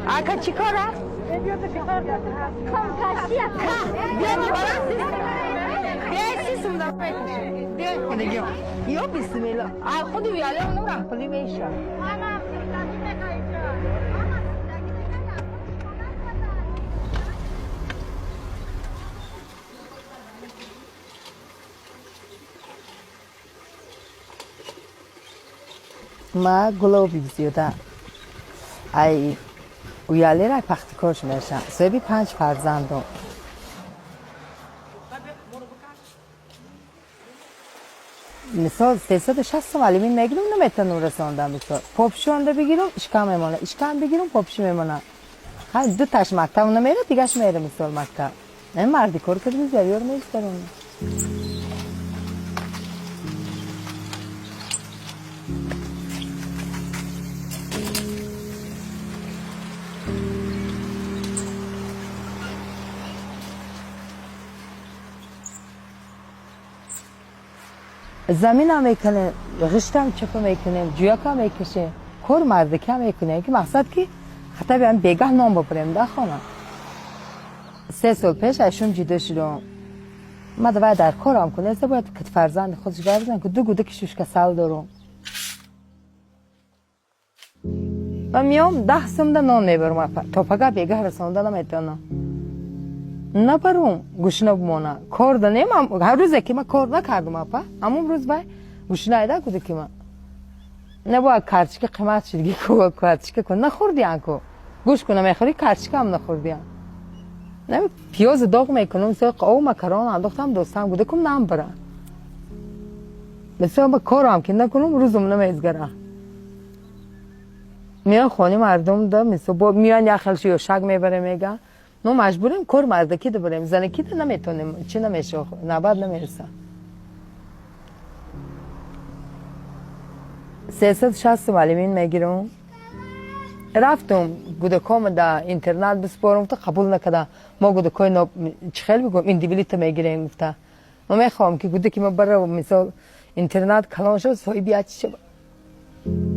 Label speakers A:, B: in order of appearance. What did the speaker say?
A: آکا چی کاره؟ بیا سیستم در پیش. بیا دیگه. یا بسم الله. خود ویاله اونم رحمتی میشه. ما گلابی زیاده. ای ویاله را پخت کارش میشم. سبی 5 فرزندم. مثال 360 معلمین میگیرم نمیتونم رساندم مثال پاپشونده بگیرم اشکام میمونه اشکام بگیرم پاپش میمونه ها دو تاش مکتب نمیره دیگهش میره مثال مکتب نه مردی کار کردم زیار میسترم زمین هم میکنه غشت هم چپه میکنیم جویاک هم میکشه کار مردک هم میکنه که مقصد که حتی بیان بیگاه نام بپریم در خانه 3 سال پیش ایشون جدا شدم ما باید در کار هم کنه از باید که فرزند خودش برزن که 2 گوده که 6 سال دارم و میام 10 سم ده نان میبرم تا پگاه بیگاه رسانده نمیتونم نبرم گوشنه بمانه کار دنیم هر روزه که من کار نکردم اپا همون روز باید گوشنه ایده کده که من نباید کارچی که قیمت شدگی که کارچی که کن نخوردی انکو گوش کنم میخوری کارچی که هم نخوردی نمی پیاز داغ میکنم سه قاو مکران انداختم دوستم گوده کم نام بره مثلا با کارم که نکنم روزم نمیزگره میان خانه مردم ده مثلا با میان یخلشی یا شگ میبره میگه ما مجبوریم کار مردکی ده بریم زنکی ده نمیتونیم چی نمیشه نباید نمیرسه 360 معلمین میگیرم رفتم گودکام ده اینترنت بسپارم تا قبول نکرده ما گودکای چه خیلی بگم این دیولیت میگیریم گفته ما میخوام که گوده که ما برای مثال اینترنت کلان شد صاحبی چی شد